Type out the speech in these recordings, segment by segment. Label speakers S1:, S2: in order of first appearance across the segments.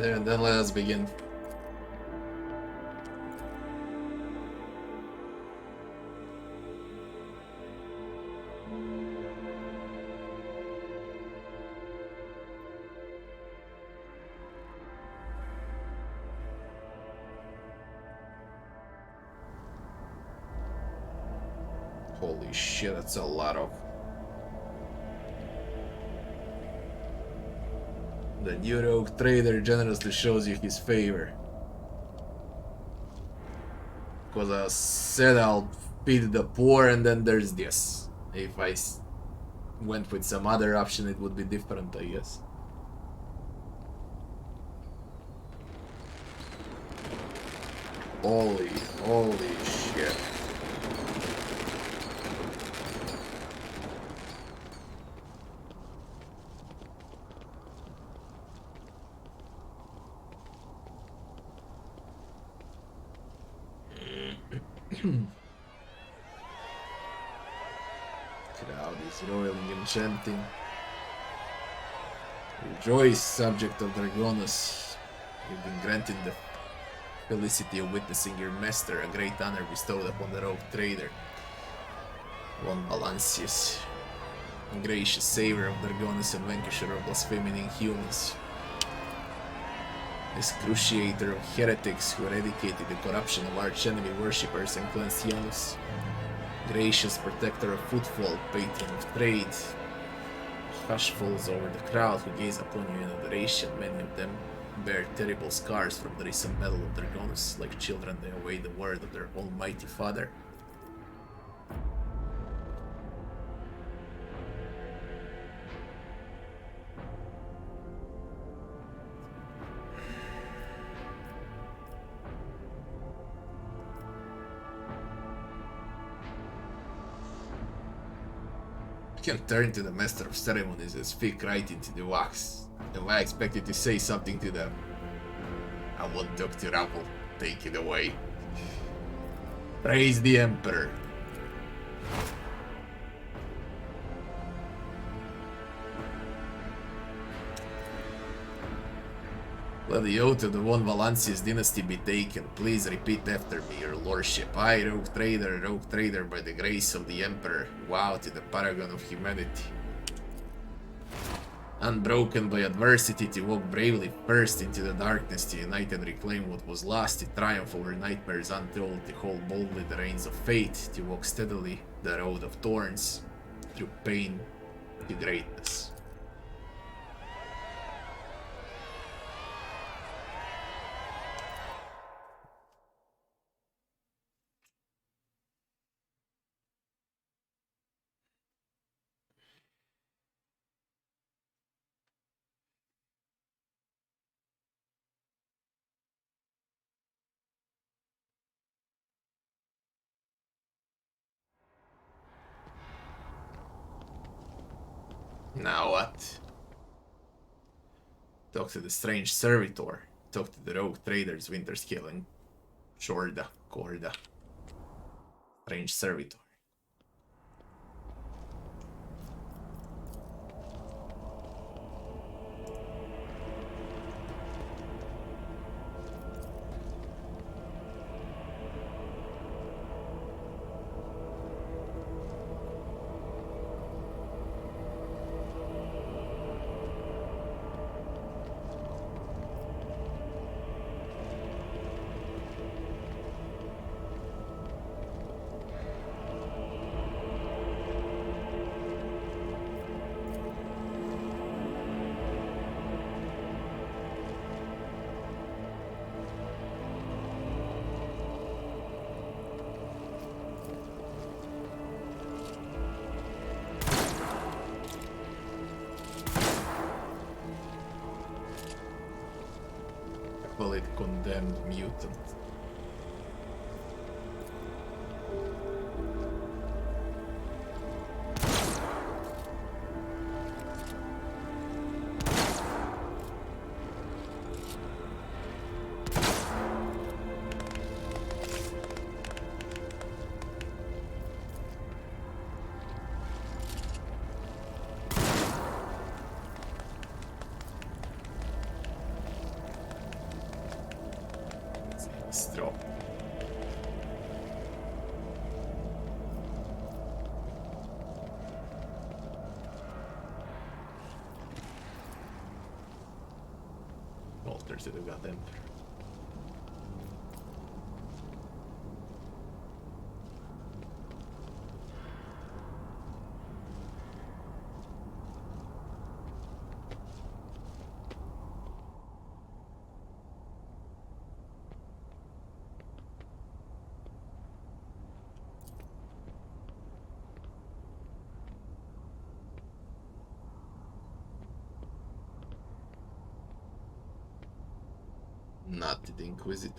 S1: And then let us begin. Holy shit, that's a lot of... The new rogue trader generously shows you his favor. Because I said I'll feed the poor, and then there's this. If I went with some other option, it would be different, I guess. Holy shit. Crowd is roiling, enchanting. Rejoice, subject of Dragonus. You've been granted the felicity of witnessing your master, a great honor bestowed upon the rogue trader, one Valancius, gracious savior of Dragonus and vanquisher of blaspheming humans, excruciator of heretics who eradicated the corruption of arch-enemy worshippers and cleansed Janus, gracious protector of footfall, patron of trade. Hush falls over the crowd who gaze upon you in adoration. Many of them bear terrible scars from the recent battle of Dragonus. Like children, they await the word of their almighty father. You can turn to the master of ceremonies and speak right into the wax. If I expected to say something to them, I won't talk to Apple. Take it away. Praise the Emperor. Let the oath of the one Valancius dynasty be taken. Please repeat after me, your lordship. I, rogue trader by the grace of the Emperor, vow to the paragon of humanity, unbroken by adversity, to walk bravely first into the darkness, to unite and reclaim what was lost, to triumph over nightmares untold, to hold boldly the reins of fate, to walk steadily the road of thorns, through pain to greatness. Now what? Talk to the strange servitor. Talk to the rogue traders, Winterscale and Corda. Strange servitor. Condemned mutant. Nice drop. Altars that have got them. Not the Inquisitor.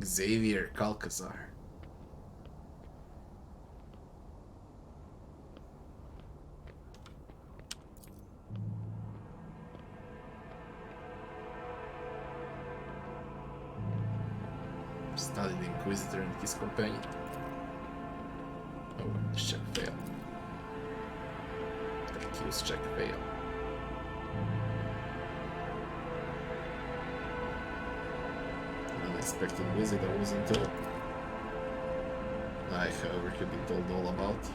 S1: Xavier Calcazar. Study the Inquisitor and his companion. Oh, this check failed. Accused check failed. Unexpected visit I wasn't told. I, however, have been told all about.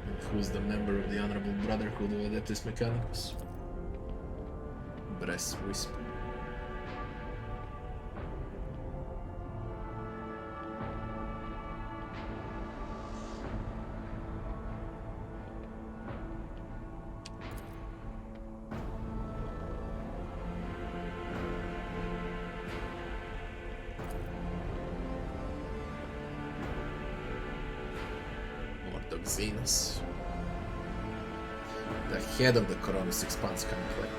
S1: And who's the member of the Honorable Brotherhood of Adeptus Mechanicus? Breast Whisper. Xenos, the head of the Koronus Expanse conclave,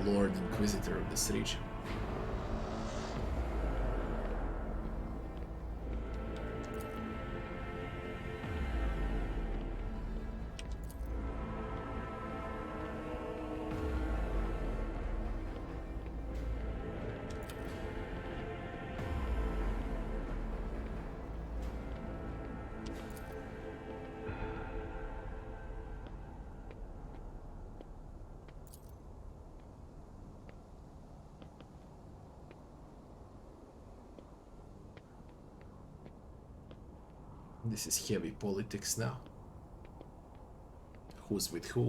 S1: Lord Inquisitor of this region. This is heavy politics now. Who's with who?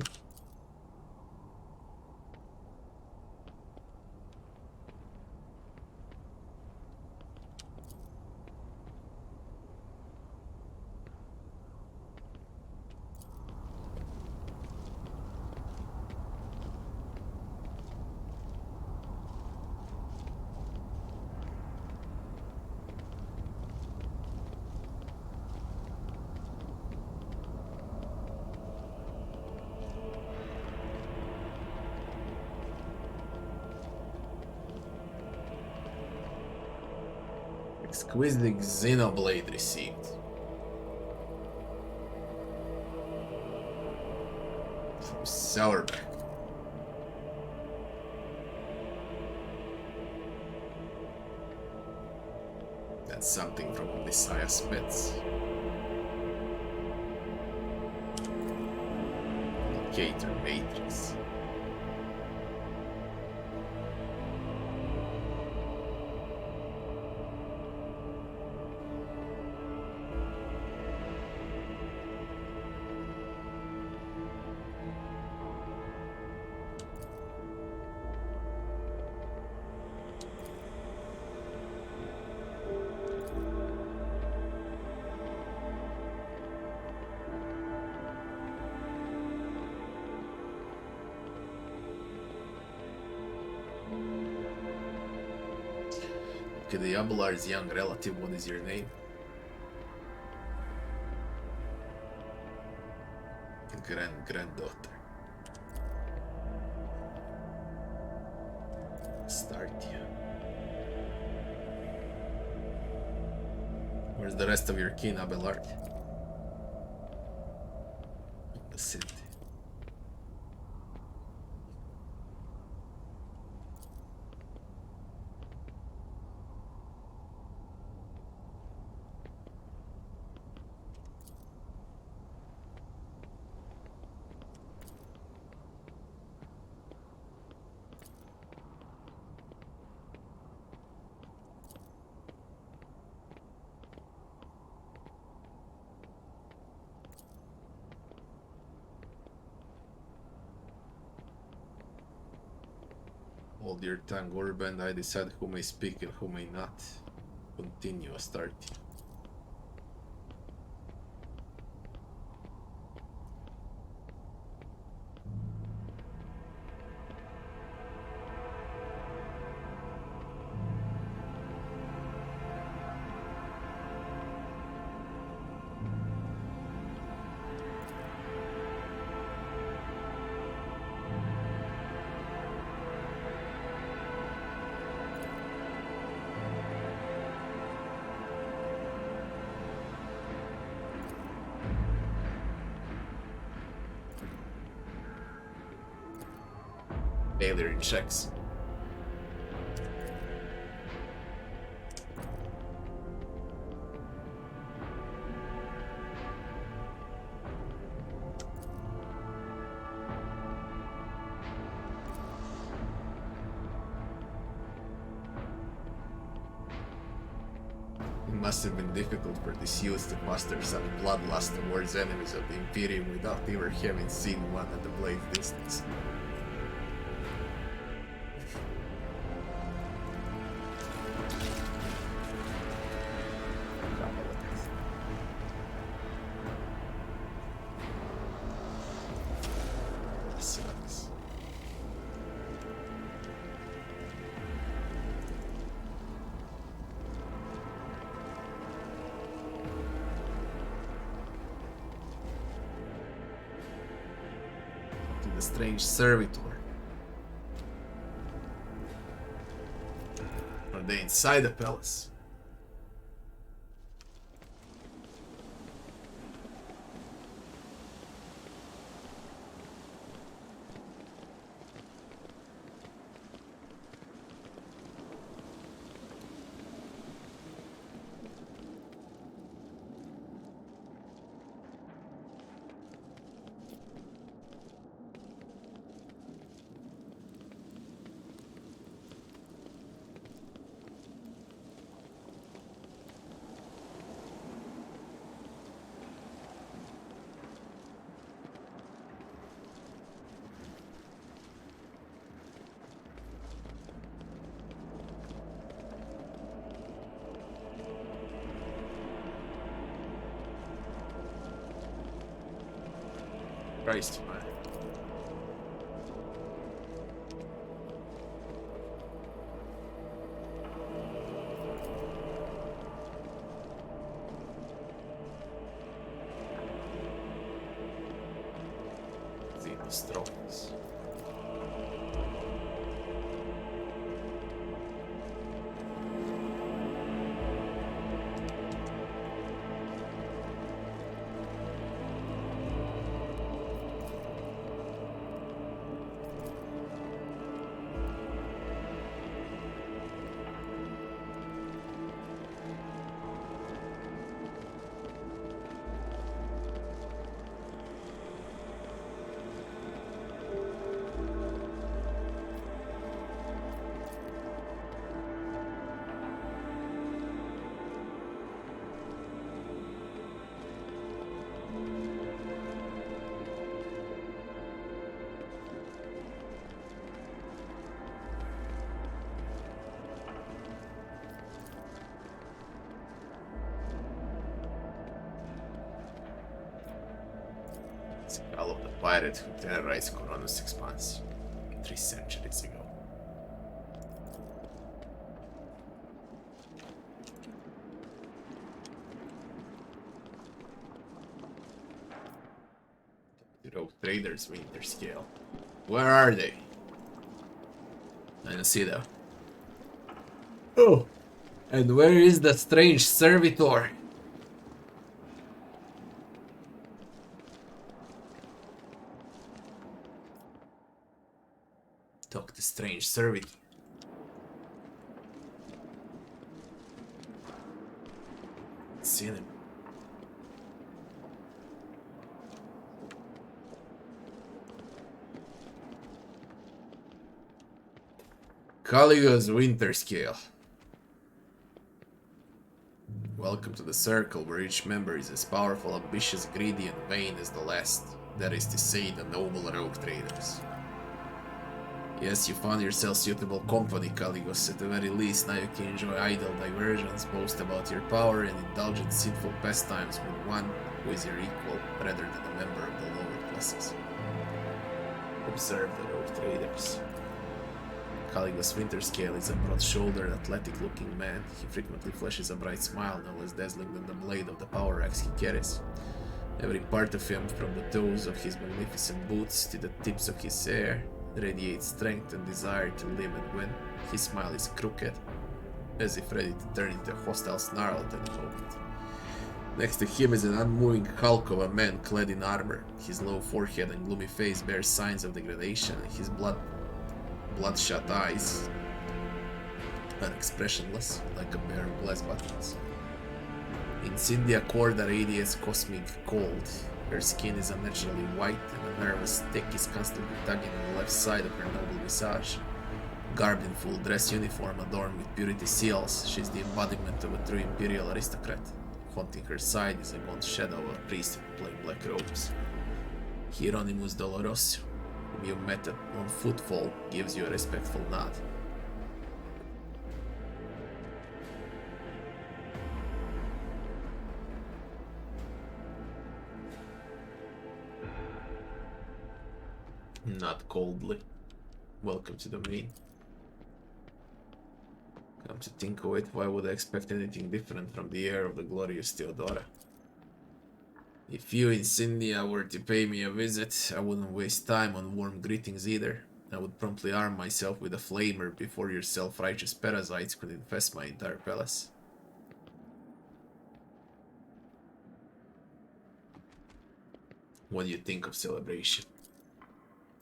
S1: Exquisite Xenoblade received. From Sourback. That's something from Messiah Spets. Indicator Matrix. Okay, the Abelard's young relative, what is your name? Granddaughter. Startia. Where's the rest of your kin, Abelard? In the city. Hold your tongue, Warband. I decide who may speak and who may not. Continue, Astarte. Failure in checks. It must have been difficult for this youth to foster such bloodlust towards enemies of the Imperium without ever having seen one at a blade's distance. Strange servitor. Are they inside the palace? Christ, man. These trophies. Skull of the pirate who terrorized Koronus Expanse 3 centuries ago. The rogue traders winter scale. Where are they? I don't see them. Oh, and where is that strange servitor? Talk to strange servitor. See them. Caligula's winter scale. Welcome to the circle where each member is as powerful, ambitious, greedy, and vain as the last. That is to say, the noble rogue traders. Yes, you found yourself suitable company, Caligos. At the very least, now you can enjoy idle diversions, boast about your power, and indulge in sinful pastimes with one who is your equal, rather than a member of the lower classes. Observe the rogue traders. Caligos Winterscale is a broad-shouldered, athletic-looking man. He frequently flashes a bright smile, no less dazzling than the blade of the power axe he carries. Every part of him, from the toes of his magnificent boots to the tips of his hair, radiates strength and desire to live and win. His smile is crooked, as if ready to turn into a hostile snarl at any moment. Next to him is an unmoving hulk of a man clad in armor. His low forehead and gloomy face bear signs of degradation, and his bloodshot eyes are expressionless, like a pair of glass buttons. Incendia Corda radiates cosmic cold. Her skin is unnaturally white, and a nervous stick is constantly tugging on the left side of her noble visage. Garbed in full dress uniform adorned with purity seals, she is the embodiment of a true imperial aristocrat. Haunting her side is a gaunt shadow of a priest in plain black robes. Hieronymus Doloroso, whom you met on footfall, gives you a respectful nod. Not coldly. Welcome to the main. Come to think of it, why would I expect anything different from the heir of the glorious Theodora? If you, Incendia, were to pay me a visit, I wouldn't waste time on warm greetings either. I would promptly arm myself with a flamer before your self-righteous parasites could infest my entire palace. What do you think of celebration?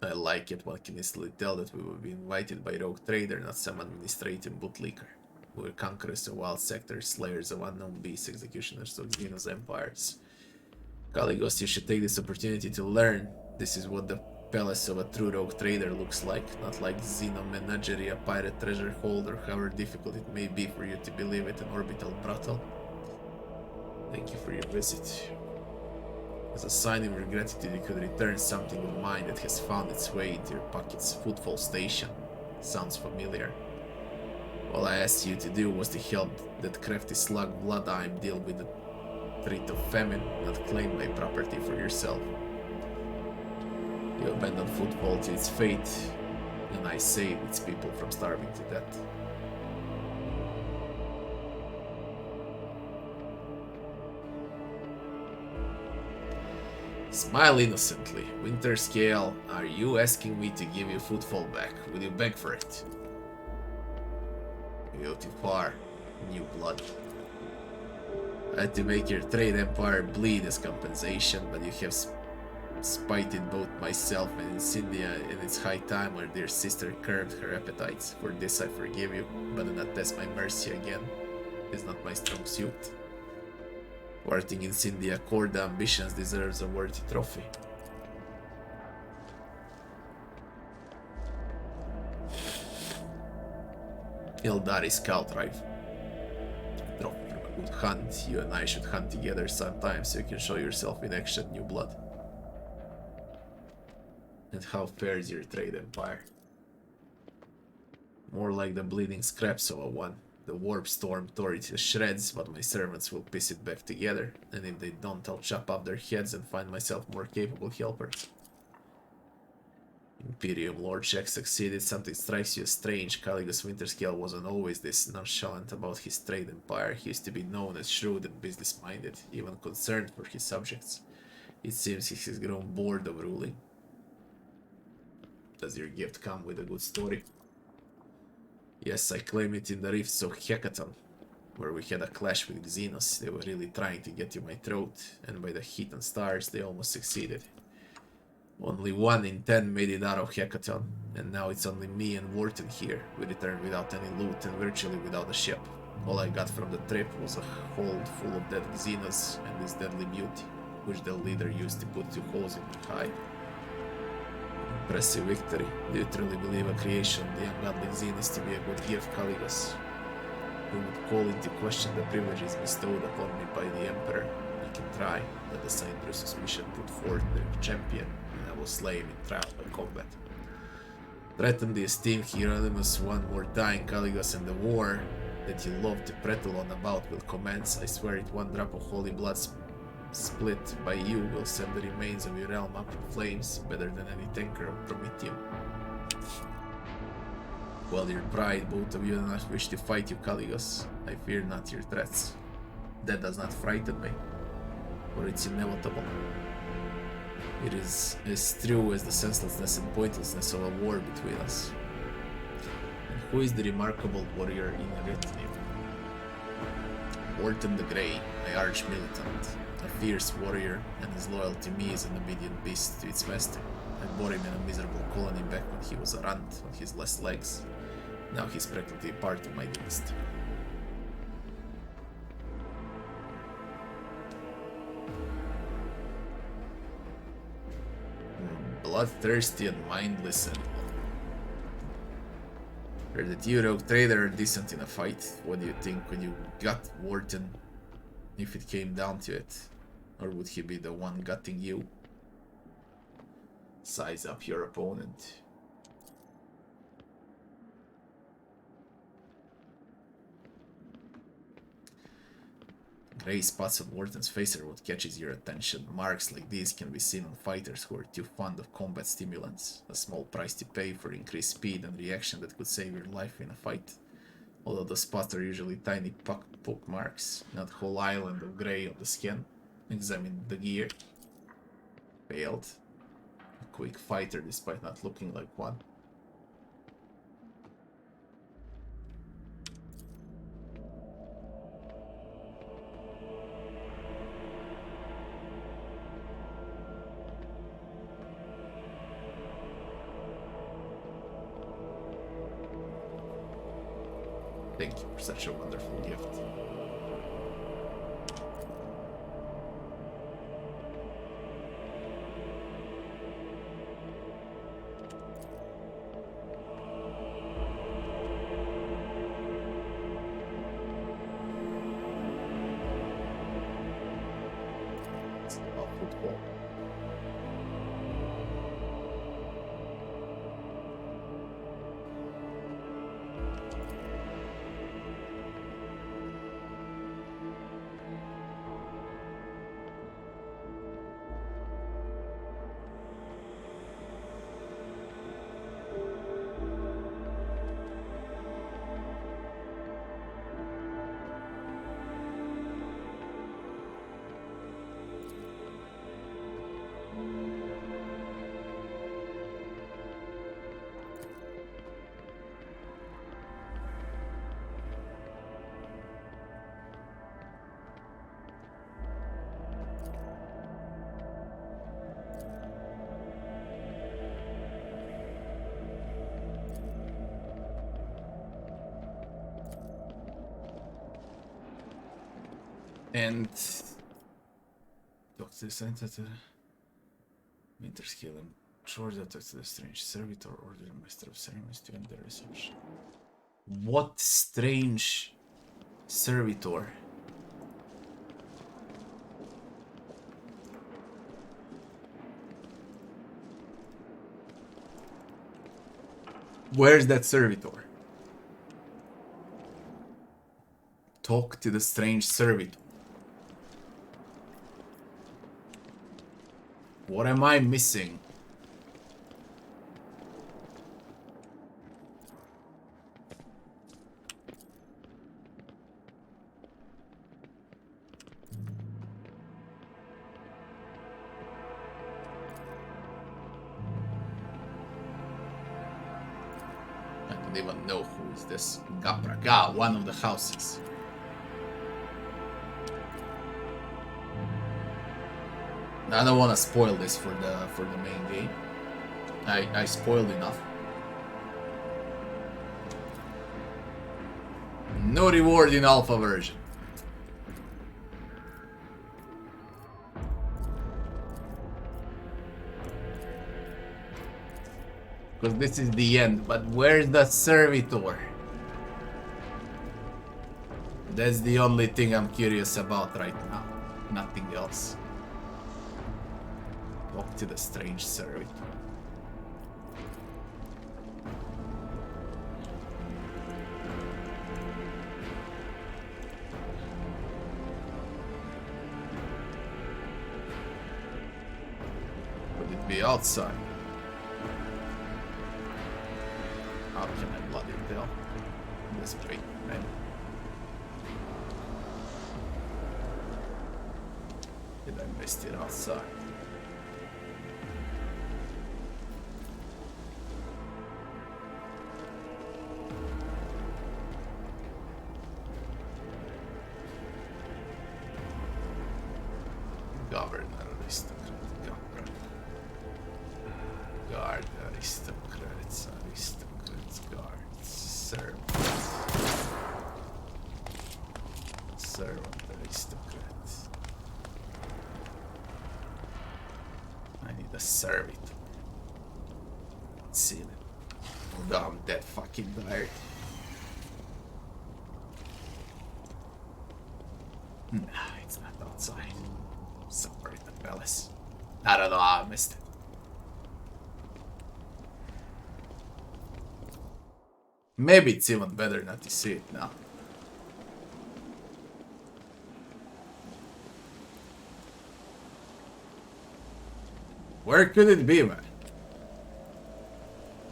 S1: I like it, one can instantly tell that we will be invited by rogue trader, not some administrative bootlicker. We're conquerors of wild sectors, slayers of unknown beasts, executioners of Xenos empires. Caligos, you should take this opportunity to learn. This is what the palace of a true rogue trader looks like, not like Xenomenagerie, a pirate treasure hold, or however difficult it may be for you to believe it, an orbital brothel. Thank you for your visit. As a sign of your gratitude, you could return something of mine that has found its way into your pocket's footfall station. Sounds familiar. All I asked you to do was to help that crafty slug Vladheim deal with the threat of famine, not claim my property for yourself. You abandoned footfall to its fate, and I saved its people from starving to death. Smile innocently. Winterscale, are you asking me to give you footfall back? Will you beg for it? You go too far. New blood. I had to make your trade empire bleed as compensation, but you have spited both myself and Incendia, and it's high time our dear sister curbed her appetites. For this I forgive you, but do not test my mercy again. It's not my strong suit. Thwarting Incendia Corda ambitions deserves a worthy trophy. Eldari Scout Rifle. Trophy from a good hunt. You and I should hunt together sometime so you can show yourself in action, New Blood. And how fares your trade empire? More like the bleeding scraps of a one. The warp storm tore it to shreds, but my servants will piece it back together, and if they don't, I'll chop off their heads and find myself more capable helpers. Imperium Lord Jack succeeded. Something strikes you as strange. Caligos Winterscale wasn't always this nonchalant about his trade empire. He used to be known as shrewd and business-minded, even concerned for his subjects. It seems he has grown bored of ruling. Does your gift come with a good story? Yes, I claim it in the rifts of Hecaton, where we had a clash with Xenos. They were really trying to get to my throat, and by the heat and stars, they almost succeeded. Only 1 in 10 made it out of Hecaton, and now it's only me and Wharton here. We returned without any loot and virtually without a ship. All I got from the trip was a hold full of dead Xenos and this deadly beauty, which the leader used to put 2 holes in my hide. Impressive victory. Do you truly believe a creation of the ungodly Xenos to be a good gift, Caligos? You would call into question the privileges bestowed upon me by the Emperor. You can try. Let the Saint Bruce's mission put forth their champion, and I will slay him in trial by combat. Threaten the esteemed Hieronymus one more time, Caligos, and the war that you love to prattle on about will commence. I swear it, one drop of holy blood split by you will send the remains of your realm up in flames, better than any tanker of Prometheum. Well, your pride, both of you do not wish to fight you, Caligos. I fear not your threats. That does not frighten me, for it's inevitable. It is as true as the senselessness and pointlessness of a war between us. And who is the remarkable warrior in your retinue? Wharton the Grey, my arch-militant, a fierce warrior, and as loyal to me as an obedient beast to its master. I bore him in a miserable colony back when he was a runt on his last legs. Now he's practically part of my dynasty. Bloodthirsty and mindless animal. Heard that you, rogue trader, are decent in a fight. What do you think when you got Wharton, if it came down to it? Or would he be the one gutting you? Size up your opponent. Grey spots on Wharton's face are what catches your attention. Marks like these can be seen on fighters who are too fond of combat stimulants. A small price to pay for increased speed and reaction that could save your life in a fight. Although the spots are usually tiny poke marks, not whole island of grey on the skin. Examine the gear. Failed. A quick fighter despite not looking like one. Thank you for such a wonderful gift. It's about football. And talk to the senator, Winterscale, and Georgia talk to the strange servitor, order the master of ceremonies to end the reception. What strange servitor? Where's that servitor? Talk to the strange servitor. What am I missing? I don't even know who is this Gapraga, one of the houses. I don't want to spoil this for the main game. I spoiled enough. No reward in alpha version. Because this is the end, but where's the servitor? That's the only thing I'm curious about right now. Nothing else. Talk to the strange servitor. be outside. How can I bloody tell? This break, right? Did I miss it outside? Governor, aristocrat, governor. Guard, aristocrats, guards, servants. Servant, aristocrats. I need a servitor. Let's see it. Oh, I'm dead fucking tired. Nah, it's not outside. Somewhere in the palace. I don't know how I missed it. Maybe it's even better not to see it now. Where could it be, man?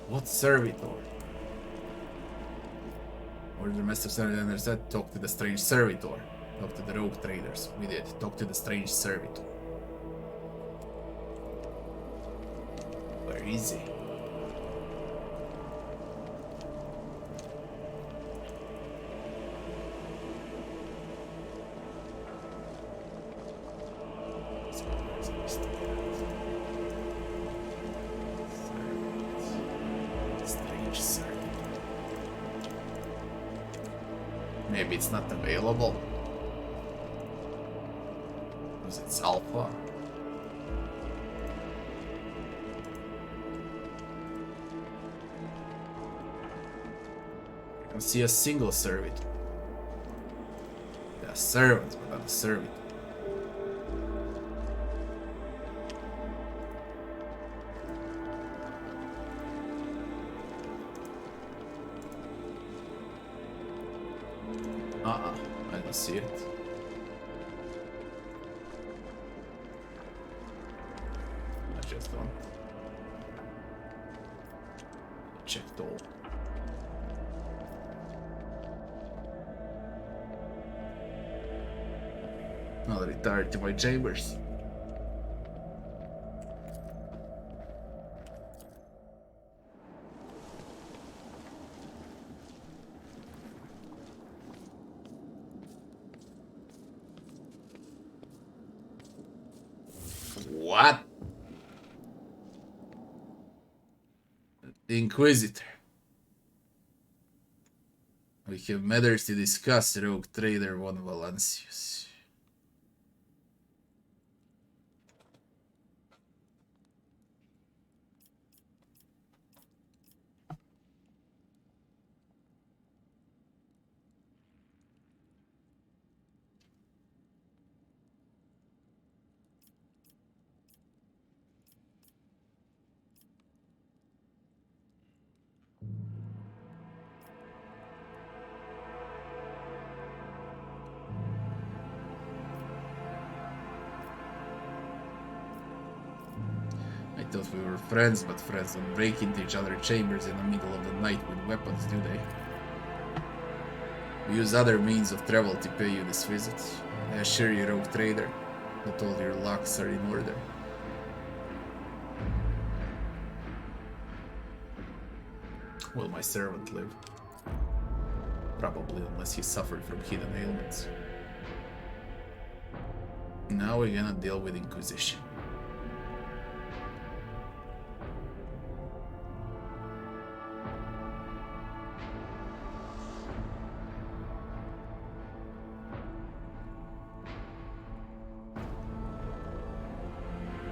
S1: What servitor? Order the master servitor said, talk to the strange servitor. Talk to the rogue traders. We did. Talk to the strange servitor. Where is he? Strange servitor. Maybe it's not available. Because it's alpha. I can see a single servitor. There are servants, but not a servitor. I don't see it. I just don't. Checked all. I'll retire to my chambers. What? The Inquisitor. We have matters to discuss, rogue trader von Valancius. I thought we were friends, but friends don't break into each other's chambers in the middle of the night with weapons, do they? We use other means of travel to pay you this visit. I assure you, rogue trader, that all your locks are in order. Will my servant live? Probably, unless he suffered from hidden ailments. Now we're gonna deal with Inquisition.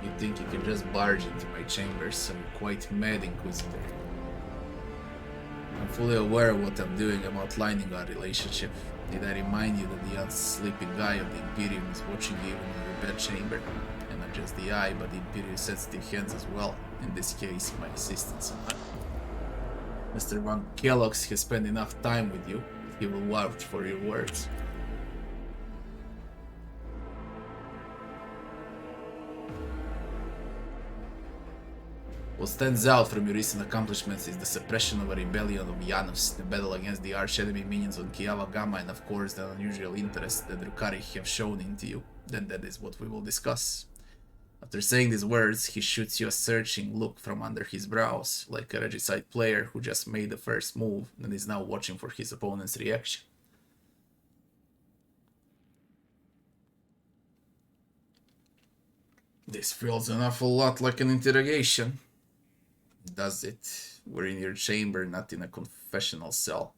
S1: You think you can just barge into my chambers, so you're quite mad, Inquisitor. I'm fully aware of what I'm doing. I'm outlining our relationship. Did I remind you that the unsleeping eye of the Imperium is watching you even in your bedchamber? And not just the eye, but the Imperium sensitive hands as well. In this case, my assistants. Mr. Von Kellogg's has spent enough time with you. He will vouch for your words. What stands out from your recent accomplishments is the suppression of a rebellion of Janus, the battle against the arch-enemy minions on Kiava Gamma, and of course the unusual interest that Drukhari have shown into you. Then that is what we will discuss. After saying these words, he shoots you a searching look from under his brows, like a regicide player who just made the first move and is now watching for his opponent's reaction. This feels an awful lot like an interrogation. Does it? We're in your chamber, not in a confessional cell.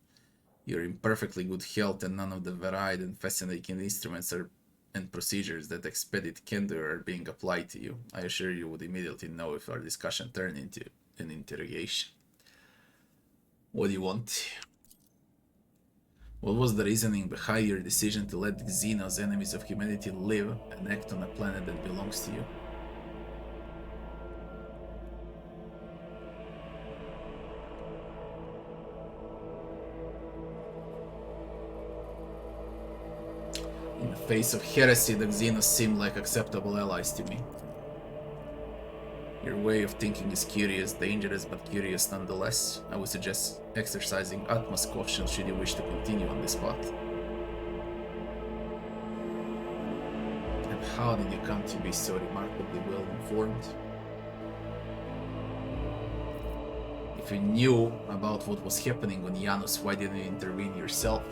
S1: You're in perfectly good health, and none of the varied and fascinating instruments and procedures that expedite candor are being applied to you. I assure you would immediately know if our discussion turned into an interrogation. What do you want? What was the reasoning behind your decision to let Xenos, enemies of humanity, live and act on a planet that belongs to you? In the face of heresy, the Xenos seem like acceptable allies to me. Your way of thinking is curious, dangerous, but curious nonetheless. I would suggest exercising utmost caution should you wish to continue on this path. And how did you come to be so remarkably well informed? If you knew about what was happening on Janus, why didn't you intervene yourself?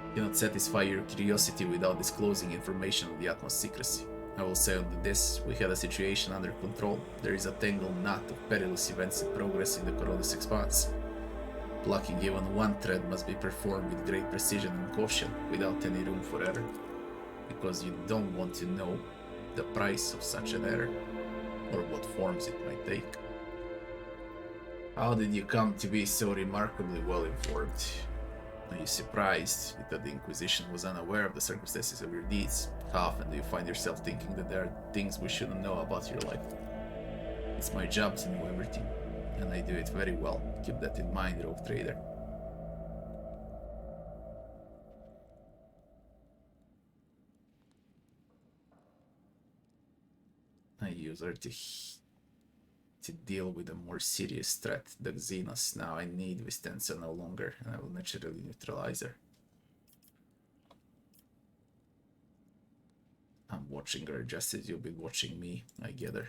S1: You cannot satisfy your curiosity without disclosing information of the utmost secrecy. I will say on this, we had a situation under control. There is a tangled knot of perilous events in progress in the Koronus Expanse. Plucking even one thread must be performed with great precision and caution, without any room for error. Because you don't want to know the price of such an error, or what forms it might take. How did you come to be so remarkably well informed? Are you surprised that the Inquisition was unaware of the circumstances of your deeds? How often do you find yourself thinking that there are things we shouldn't know about your life? It's my job to know everything, and I do it very well. Keep that in mind, rogue trader. I use her to deal with a more serious threat, the Xenos. Now I need Vistenza no longer, and I will naturally neutralize her. I'm watching her just as you've been watching me, I gather.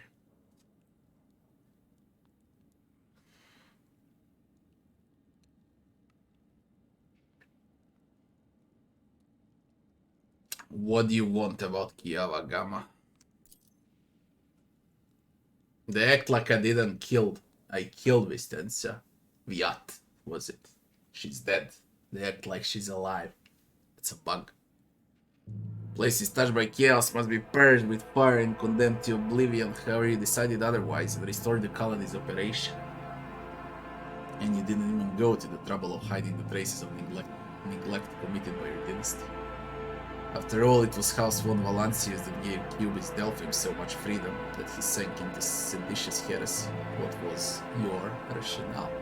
S1: What do you want about Kiava Gamma? They act like I didn't kill. I killed Vistenza. Viat, was it? She's dead. They act like she's alive. It's a bug. Places touched by chaos must be purged with fire and condemned to oblivion. However, you decided otherwise and restored the colony's operation. And you didn't even go to the trouble of hiding the traces of neglect committed by your dynasty. After all, it was House von Valancius that gave Cubist Delphim so much freedom that he sank into seditious heresy. What was your rationale?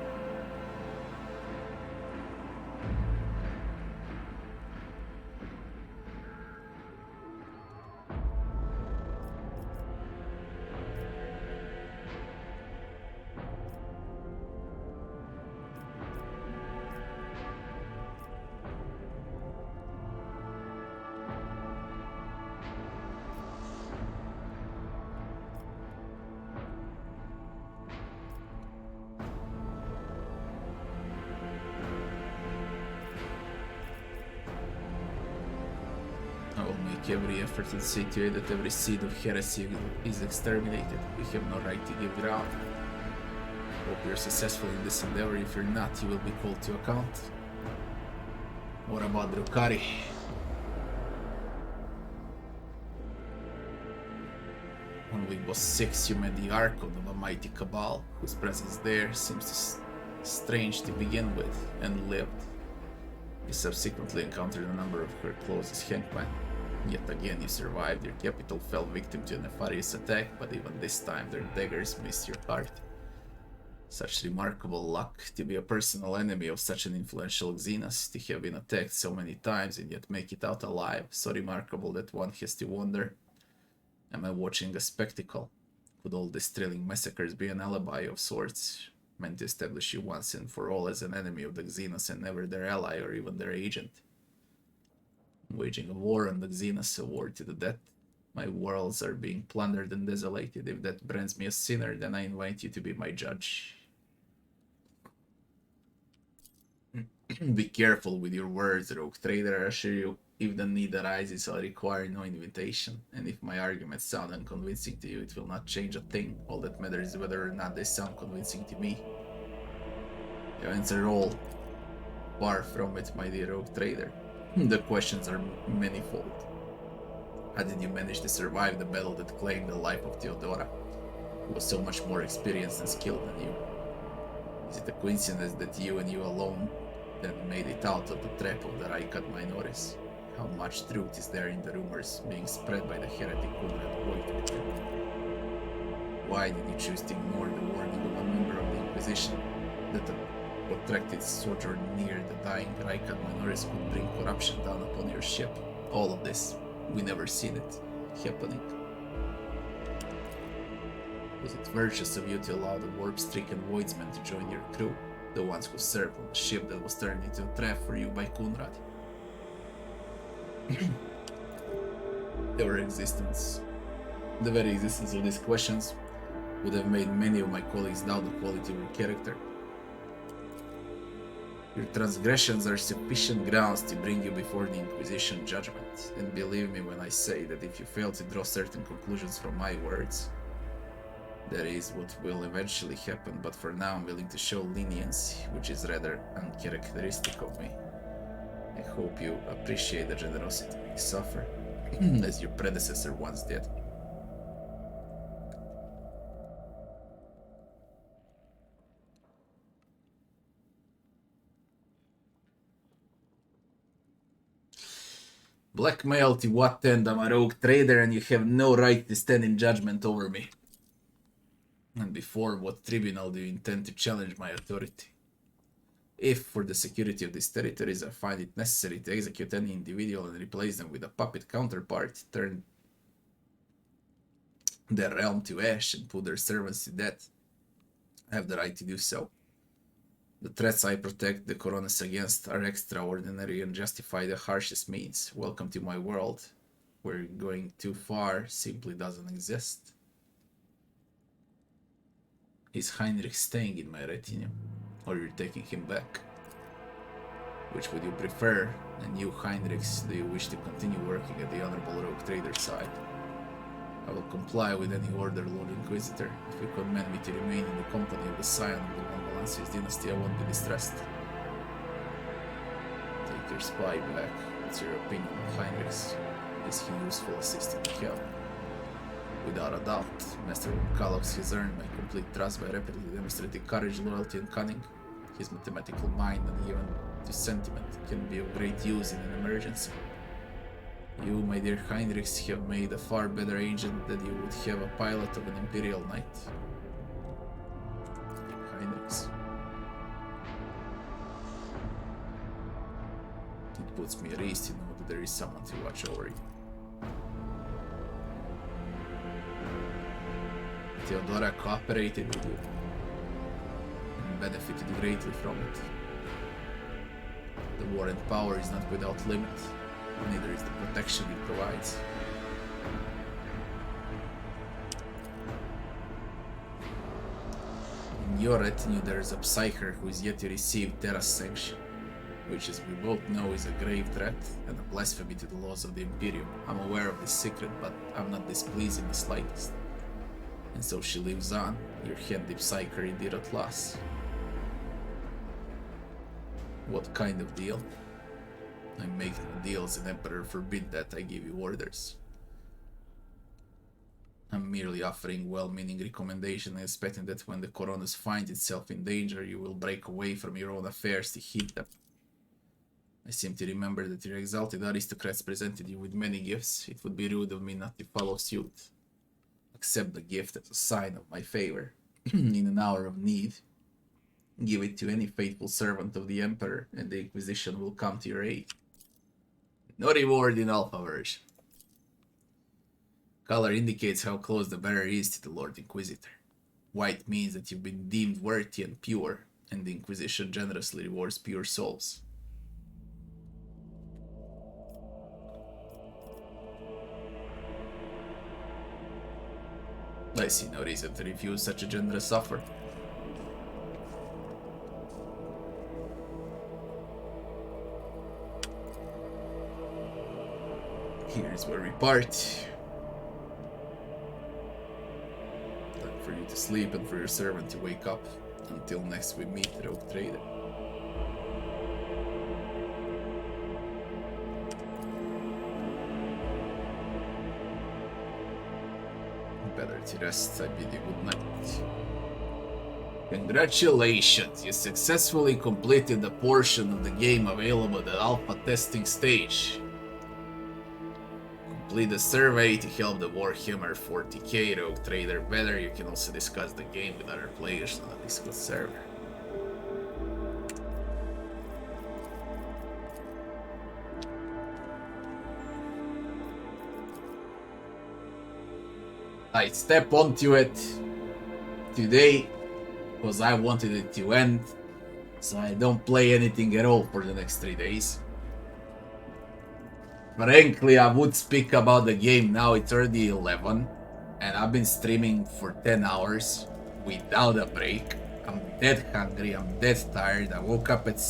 S1: Every effort to see to it that every seed of heresy is exterminated. We have no right to give ground. Hope you're successful in this endeavor. If you're not, you will be called to account. What about Drukhari? When we was 6, you met the Archon of a mighty cabal, whose presence there seems strange to begin with, and lived. You subsequently encountered a number of her closest henchmen. Yet again you survived. Your capital fell victim to a nefarious attack, but even this time their daggers missed your heart. Such remarkable luck to be a personal enemy of such an influential Xenos, to have been attacked so many times and yet make it out alive. So remarkable that one has to wonder, am I watching a spectacle? Could all these thrilling massacres be an alibi of sorts, meant to establish you once and for all as an enemy of the Xenos and never their ally or even their agent? Waging a war on the Xenos, a war to the death. My worlds are being plundered and desolated. If that brands me a sinner, then I invite you to be my judge. Be careful with your words, rogue trader. I assure you, if the need arises, I'll require no invitation. And if my arguments sound unconvincing to you, it will not change a thing. All that matters is whether or not they sound convincing to me. Your answer all. Far from it, my dear rogue trader. The questions are manifold. How did you manage to survive the battle that claimed the life of Theodora, who was so much more experienced and skilled than you? Is it a coincidence that you and you alone then made it out of the trap of the Raikat minorities? How much truth is there in the rumors being spread by the heretic Voidship? Why did you choose to ignore the warning of a member of the Inquisition that a protracted sojourn near the dying Raikat minorities could bring corruption down upon your ship? All of this, we never seen it happening. Was it virtuous of you to allow the warp-stricken voidsmen to join your crew, the ones who served on the ship that was turned into a trap for you by Kunrad? The very existence of these questions would have made many of my colleagues doubt the quality of your character. Your transgressions are sufficient grounds to bring you before the Inquisition judgment, and believe me when I say that if you fail to draw certain conclusions from my words, that is what will eventually happen, but for now I'm willing to show leniency, which is rather uncharacteristic of me. I hope you appreciate the generosity you suffer, as your predecessor once did. Blackmail to what end? I'm a rogue trader and you have no right to stand in judgment over me. And before what tribunal do you intend to challenge my authority? If, for the security of these territories, I find it necessary to execute any individual and replace them with a puppet counterpart, turn their realm to ash and put their servants to death, I have the right to do so. The threats I protect the Koronus against are extraordinary and justify the harshest means. Welcome to my world, where going too far simply doesn't exist. Is Heinrich staying in my retinue, or you're taking him back? Which would you prefer? And you, Heinrichs, do you wish to continue working at the Honorable Rogue Trader's side? I will comply with any order, Lord Inquisitor. If you command me to remain in the company of the scion of the Valancius dynasty, I won't be distressed. Take your spy back. What's your opinion of Heinrichs? Is he useful assistant to help? Without a doubt, Master Kalox has earned my complete trust by rapidly demonstrating courage, loyalty, and cunning. His mathematical mind and even his sentiment can be of great use in an emergency. You, my dear Heinrichs, have made a far better agent than you would have a pilot of an Imperial Knight. Heinrichs. It puts me at ease to know that there is someone to watch over you. Theodora cooperated with you and benefited greatly from it. The war and power is not without limit, neither is the protection it provides. In your retinue there is a Psyker who is yet to receive Terra's sanction, which, as we both know, is a grave threat and a blasphemy to the laws of the Imperium. I'm aware of this secret, but I'm not displeased in the slightest. And so she lives on, your handy Psyker indeed at last. What kind of deal? I make no deals, and Emperor forbid that. I give you orders. I'm merely offering well-meaning recommendation and expecting that when the Koronus finds itself in danger, you will break away from your own affairs to heed them. I seem to remember that your exalted aristocrats presented you with many gifts. It would be rude of me not to follow suit. Accept the gift as a sign of my favor. In an hour of need, give it to any faithful servant of the Emperor, and the Inquisition will come to your aid. No reward in Alpha version. Color indicates how close the bearer is to the Lord Inquisitor. White means that you've been deemed worthy and pure, and the Inquisition generously rewards pure souls. I see no reason to refuse such a generous offer. Here's where we part. Time for you to sleep and for your servant to wake up. Until next we meet, Rogue Trader. Better to rest, I bid you good night. Congratulations, you successfully completed the portion of the game available at the alpha testing stage. Complete the survey to help the Warhammer 40K Rogue Trader better. You can also discuss the game with other players on the Discord server. I step onto it today because I wanted it to end, so I don't play anything at all for the next 3 days. Frankly, I would speak about the game now. It's already 11 and I've been streaming for 10 hours without a break. I'm dead hungry, I'm dead tired. I woke up at 6